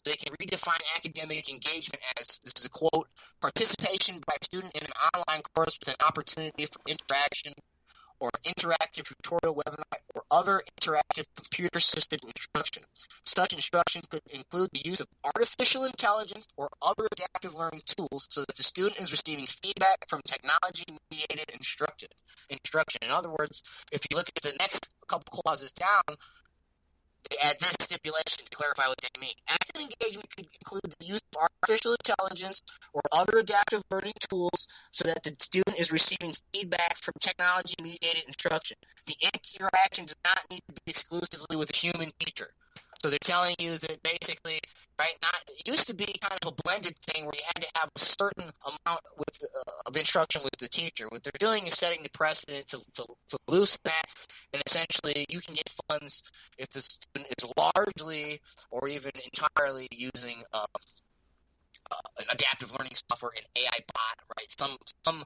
they can redefine academic engagement as, this is a quote, participation by a student in an online course with an opportunity for interaction or interactive tutorial webinar or other interactive computer-assisted instruction. Such instruction could include the use of artificial intelligence or other adaptive learning tools so that the student is receiving feedback from technology-mediated instruction. In other words, if you look at the next couple clauses down, they add this stipulation to clarify what they mean. Active engagement could include the use of artificial intelligence or other adaptive learning tools so that the student is receiving feedback from technology-mediated instruction. The interaction does not need to be exclusively with a human teacher. So they're telling you that basically, right, it used to be kind of a blended thing where you had to have a certain amount of instruction with the teacher. What they're doing is setting the precedent to loosen that, and essentially you can get funds if the student is largely or even entirely using an adaptive learning software, an AI bot, right, some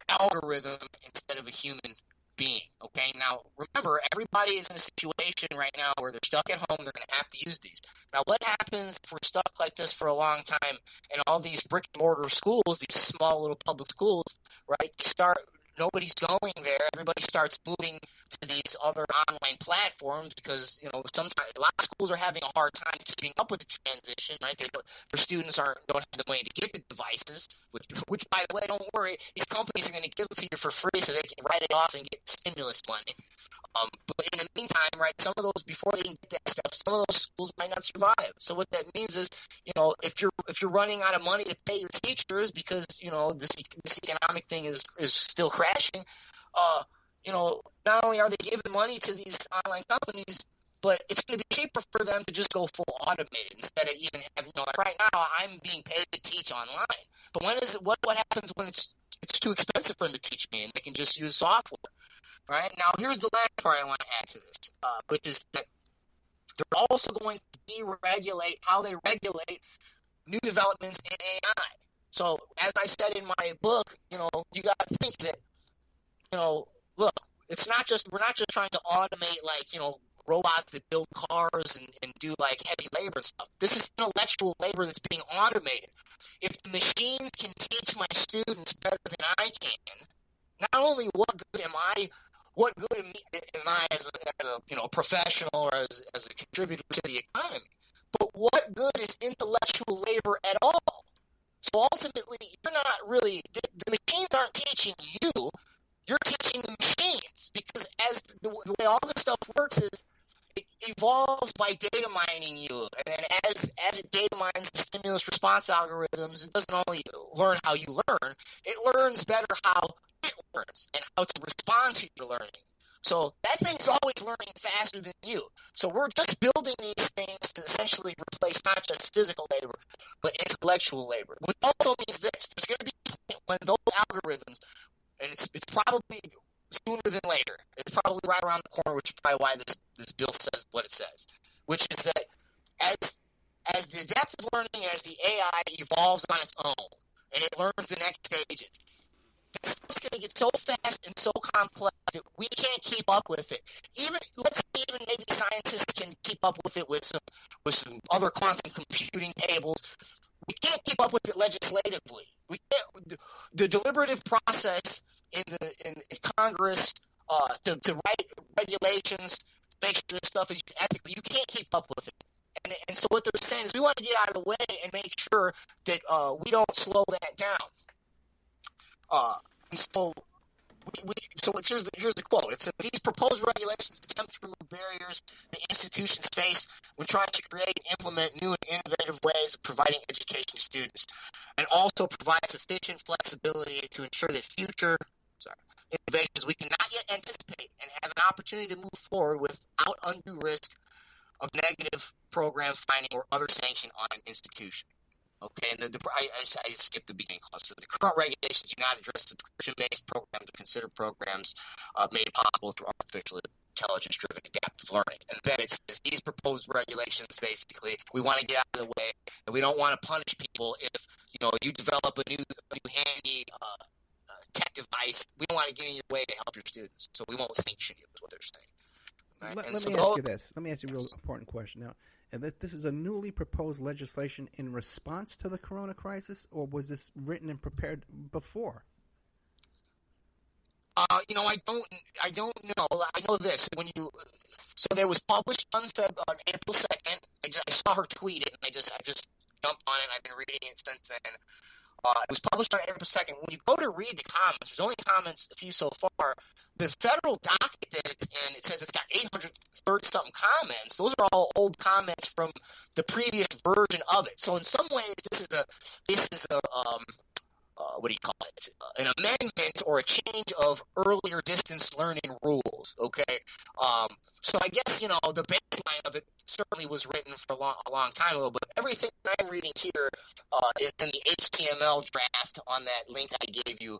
algorithm instead of a human being. Okay, now remember, everybody is in a situation right now where they're stuck at home. They're going to have to use these. Now, what happens if we're stuck like this for a long time and all these brick and mortar schools, these small little public schools, right, nobody's going there. Everybody starts moving to these other online platforms because, sometimes a lot of schools are having a hard time keeping up with the transition, right? Their students don't have the money to get the devices, which, by the way, don't worry, these companies are going to give it to you for free so they can write it off and get stimulus money. But in the meantime, right, some of those, before they can get that stuff, some of those schools might not survive. So what that means is, if you're running out of money to pay your teachers because, this economic thing is still crashing, not only are they giving money to these online companies, but it's going to be cheaper for them to just go full automated instead of even having, like right now, I'm being paid to teach online. But what happens when it's too expensive for them to teach me and they can just use software? Right? Now, here's the last part I want to add to this, which is that they're also going to deregulate how they regulate new developments in AI. So, as I said in my book, you got to think that, look, we're not just trying to automate, robots that build cars and do, heavy labor and stuff. This is intellectual labor that's being automated. If the machines can teach my students better than I can, not only what good am I as a professional or as a contributor to the economy, but what good is intellectual labor at all? So ultimately, you're not really – the machines aren't teaching you. You're teaching the machines because as the way all this stuff works is it evolves by data mining you. And then as it data mines the stimulus response algorithms, it doesn't only learn how you learn, it learns better how it learns and how to respond to your learning. So that thing's always learning faster than you. So we're just building these things to essentially replace not just physical labor, but intellectual labor. Which also means this. There's going to be a point when those algorithms, and it's probably sooner than later. It's probably right around the corner, which is probably why this bill says what it says, which is that as the adaptive learning, as the AI evolves on its own, and it learns the next stages, it's going to get so fast and so complex that we can't keep up with it. Let's say maybe scientists can keep up with it with some other quantum computing tables. We can't keep up with it legislatively. We can't. The deliberative process in Congress to write regulations, make sure this stuff is ethically, you can't keep up with it. And so what they're saying is we want to get out of the way and make sure that we don't slow that down. Here's the quote. It says, these proposed regulations attempt to remove barriers the institutions face when trying to create and implement new and innovative ways of providing education to students, and also provide sufficient flexibility to ensure that future innovations we cannot yet anticipate and have an opportunity to move forward without undue risk of negative program finding or other sanction on an institution. Okay, and I skipped the beginning clause. So the current regulations do not address subscription-based programs or consider programs made possible through artificial intelligence-driven adaptive learning. And then it says these proposed regulations, basically, we want to get out of the way, and we don't want to punish people if you develop a new handy tech device. We don't want to get in your way to help your students, so we won't sanction you. Is what they're saying. Right? Let me ask you this. Let me ask you a real important question now. that this is a newly proposed legislation in response to the corona crisis, or was this written and prepared before? I don't know. I know this. So there was published on April 2nd. I saw her tweet it, and I just jumped on it. And I've been reading it since then. It was published on April 2nd. When you go to read the comments, there's only comments, a few so far. The federal docket and it says it's got 830-something comments. Those are all old comments from the previous version of it. So in some ways, this is a what do you call it? An amendment or a change of earlier distance learning rules. Okay, so I guess the baseline of it certainly was written for a long time ago. But everything I'm reading here is in the HTML draft on that link I gave you.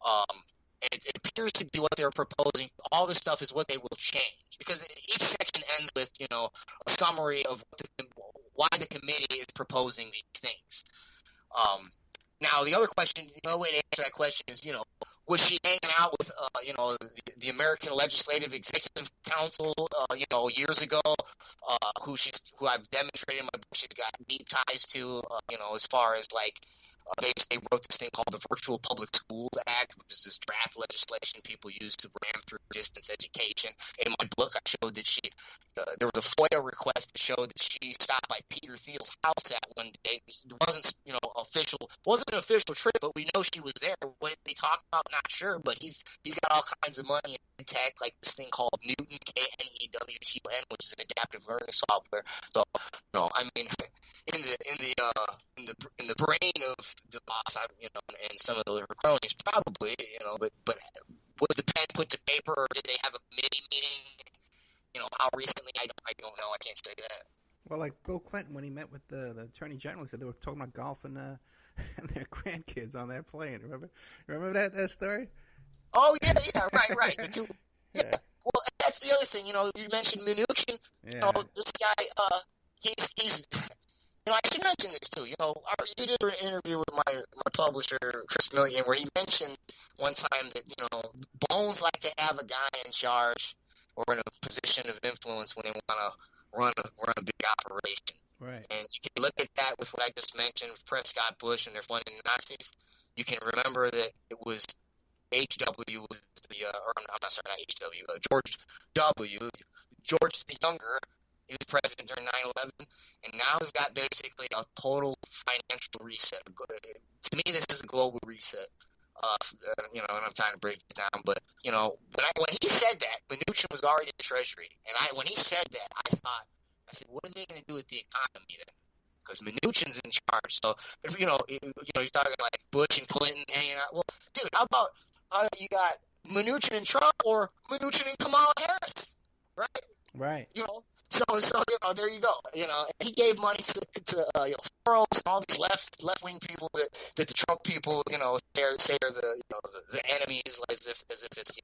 And it appears to be what they're proposing. All this stuff is what they will change, because each section ends with a summary of why the committee is proposing these things. Now, the other question, the way to answer that question is, was she hanging out with, the American Legislative Executive Council, years ago, who I've demonstrated in my book she's got deep ties to, as far as they wrote this thing called the Virtual Public Schools Act, which is this draft legislation people use to ram through distance education. In my book, I showed that there was a FOIA request that showed that she stopped by Peter Thiel's house that one day. It wasn't, wasn't an official trip, but we know she was there. What did they talk about? Not sure, but he's got all kinds of money in tech, like this thing called Newton, KNEWTUN, which is an adaptive learning software. So, I mean, in the brain of the boss, and some of the cronies probably, but was the pen put to paper, or did they have a committee meeting? How recently? I don't know. I can't say that. Well, like Bill Clinton, when he met with the Attorney General, he said they were talking about golf and their grandkids on their plane. Remember that story? Oh yeah, right. The two, yeah. Well, that's the other thing. You mentioned Mnuchin. Yeah. This guy, he's. I should mention this too. You did an interview with my publisher, Chris Milligan, where he mentioned one time that Bones like to have a guy in charge or in a position of influence when they want to run a big operation. Right. And you can look at that with what I just mentioned, Prescott Bush and their funding Nazis. You can remember that it was H.W. was George W. George the Younger. He was president during 9/11, and now we've got basically a total financial reset. To me, this is a global reset. I don't have time to break it down, but when he said that, Mnuchin was already in the Treasury, and when he said that, I said, what are they going to do with the economy then? Because Mnuchin's in charge. So he's talking like Bush and Clinton hanging out. Well, dude, how about you got Mnuchin and Trump, or Mnuchin and Kamala Harris, right? Right. So there you go. He gave money to Soros and all these left wing people that the Trump people say are the enemies, as if it's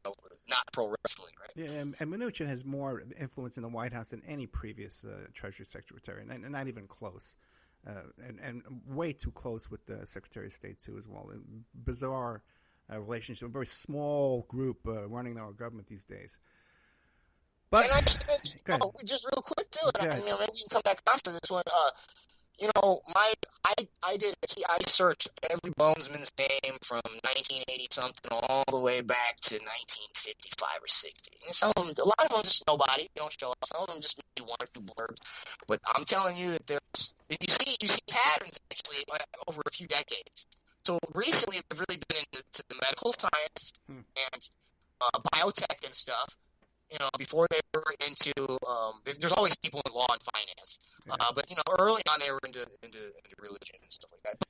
not pro wrestling, right? Yeah, and Mnuchin has more influence in the White House than any previous Treasury Secretary, and not even close, and way too close with the Secretary of State too as well. Bizarre relationship, a very small group running our government these days. But, and I just mentioned, just real quick too, and maybe we can come back after this one. I searched every Bonesman's name from 1980 something all the way back to 1955 or 60. And a lot of them just nobody, they don't show up. Some of them just maybe one or two blurbs. But I'm telling you that you see patterns actually over a few decades. So recently, they've really been into the medical science and biotech and stuff. Before they were into, there's always people in law and finance, but early on they were into religion and stuff like that. But,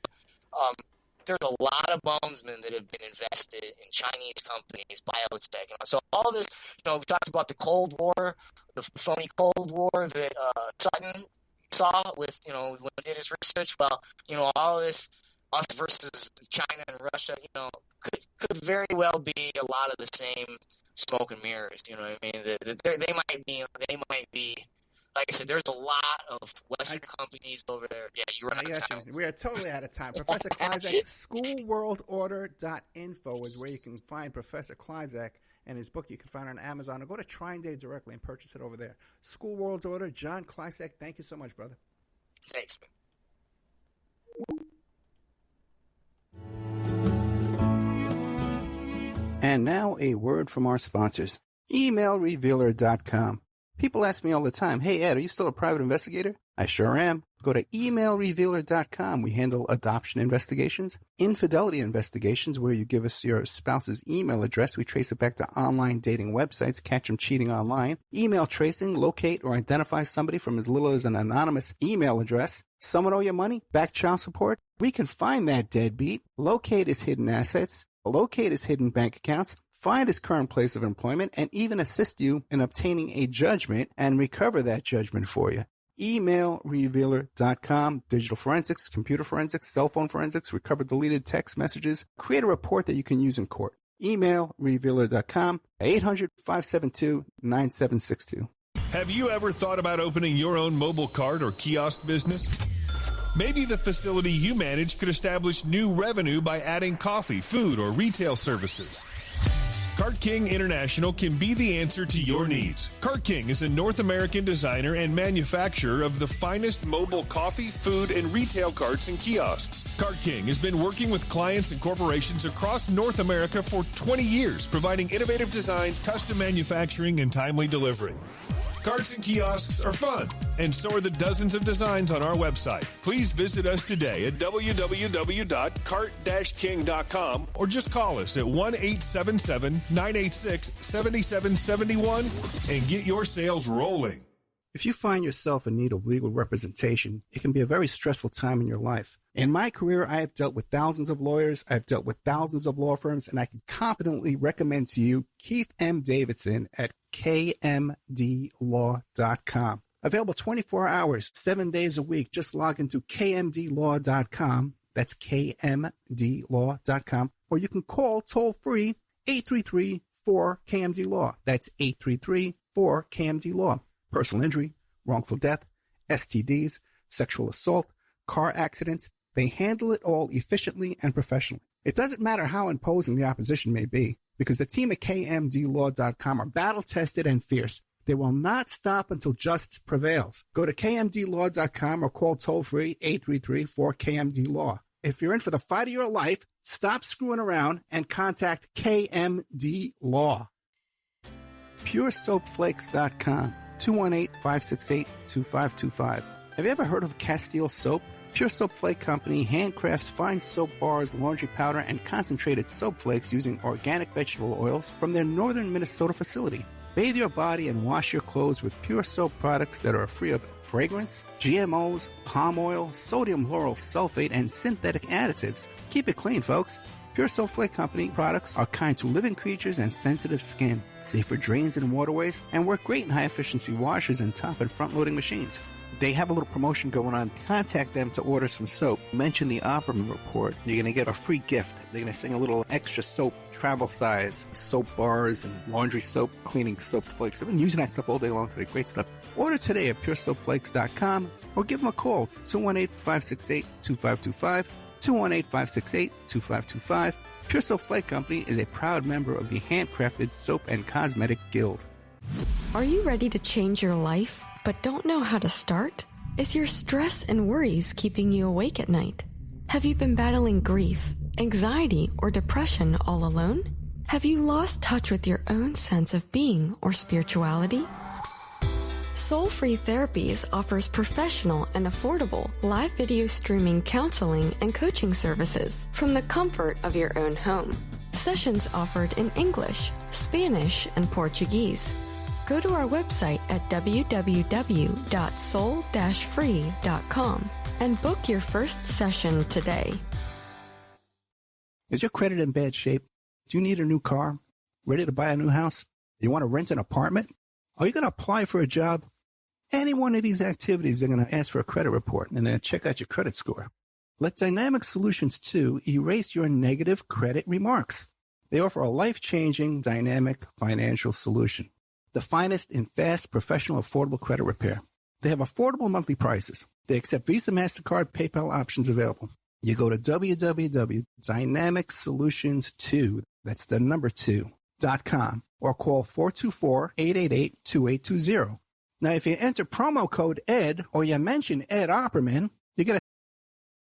there's a lot of Bonesmen that have been invested in Chinese companies, biotech. So all this, we talked about the Cold War, the phony Cold War that Sutton saw with, when he did his research. Well, all this us versus China and Russia, could very well be a lot of the same smoke and mirrors. You know what I mean? They might be like I said, there's a lot of Western companies over there. Yeah, you run out of time. We are totally out of time. Professor Kleizak, schoolworldorder.info is where you can find Professor Kleizak and his book. You can find it on Amazon, or go to Trine Day directly and purchase it over there. School World Order, John Kleizak, thank you so much, brother. Thanks, man. And now a word from our sponsors. EmailRevealer.com. People ask me all the time, hey, Ed, are you still a private investigator? I sure am. Go to emailrevealer.com. We handle adoption investigations, infidelity investigations, where you give us your spouse's email address. We trace it back to online dating websites, catch them cheating online, email tracing, locate or identify somebody from as little as an anonymous email address. Someone owe you money? Back child support? We can find that deadbeat, locate his hidden assets, locate his hidden bank accounts, find his current place of employment, and even assist you in obtaining a judgment and recover that judgment for you. EmailRevealer.com. Digital forensics, computer forensics, cell phone forensics, recover deleted text messages. Create a report that you can use in court. EmailRevealer.com. 800-572-9762. Have you ever thought about opening your own mobile cart or kiosk business? Maybe the facility you manage could establish new revenue by adding coffee, food, or retail services. Cart King International can be the answer to your needs. Cart King is a North American designer and manufacturer of the finest mobile coffee, food, and retail carts and kiosks. Cart King has been working with clients and corporations across North America for 20 years, providing innovative designs, custom manufacturing, and timely delivery. Carts and kiosks are fun, and so are the dozens of designs on our website. Please visit us today at www.cart-king.com or just call us at 1-877-986-7771 and get your sales rolling. If you find yourself in need of legal representation, it can be a very stressful time in your life. In my career, I have dealt with thousands of lawyers, I've dealt with thousands of law firms, and I can confidently recommend to you Keith M. Davidson at kmdlaw.com. Available 24 hours, 7 days a week. Just log into kmdlaw.com. That's kmdlaw.com. Or you can call toll-free 833-4KMD-LAW. That's 833-4KMD-LAW. Personal injury, wrongful death, STDs, sexual assault, car accidents. They handle it all efficiently and professionally. It doesn't matter how imposing the opposition may be, because the team at kmdlaw.com are battle-tested and fierce. They will not stop until justice prevails. Go to kmdlaw.com or call toll-free 833-4KMD-LAW. If you're in for the fight of your life, stop screwing around and contact KMD Law. PureSoapFlakes.com. 218-568-2525. Have you ever heard of Castile Soap? Pure Soap Flake Company handcrafts fine soap bars, laundry powder, and concentrated soap flakes using organic vegetable oils from their northern Minnesota facility. Bathe your body and wash your clothes with Pure Soap products that are free of fragrance, GMOs, palm oil, sodium lauryl sulfate, and synthetic additives. Keep it clean, folks. Pure Soap Flake Company products are kind to living creatures and sensitive skin, safe for drains and waterways, and work great in high-efficiency washers and top and front-loading machines. They have a little promotion going on. Contact them to order some soap. Mention the Opperman Report. You're going to get a free gift. They're going to send a little extra soap, travel size, soap bars and laundry soap, cleaning soap flakes. I've been using that stuff all day long today. Great stuff. Order today at puresoapflakes.com or give them a call, 218-568-2525, 218-568-2525. Pure Soap Flake Company is a proud member of the Handcrafted Soap and Cosmetic Guild. Are you ready to change your life, but don't know how to start? Is your stress and worries keeping you awake at night? Have you been battling grief, anxiety, or depression all alone? Have you lost touch with your own sense of being or spirituality? Soul Free Therapies offers professional and affordable live video streaming counseling and coaching services from the comfort of your own home. Sessions offered in English, Spanish, and Portuguese. Go to our website at www.soul-free.com and book your first session today. Is your credit in bad shape? Do you need a new car? Ready to buy a new house? You want to rent an apartment? Are you going to apply for a job? Any one of these activities, they're going to ask for a credit report and then check out your credit score. Let Dynamic Solutions 2 erase your negative credit remarks. They offer a life-changing, dynamic financial solution. The finest in fast, professional, affordable credit repair. They have affordable monthly prices. They accept Visa, MasterCard, PayPal options available. You go to www.dynamicsolutions2, that's the number 2.com, or call 424-888-2820. Now, if you enter promo code ED or you mention Ed Opperman, you get a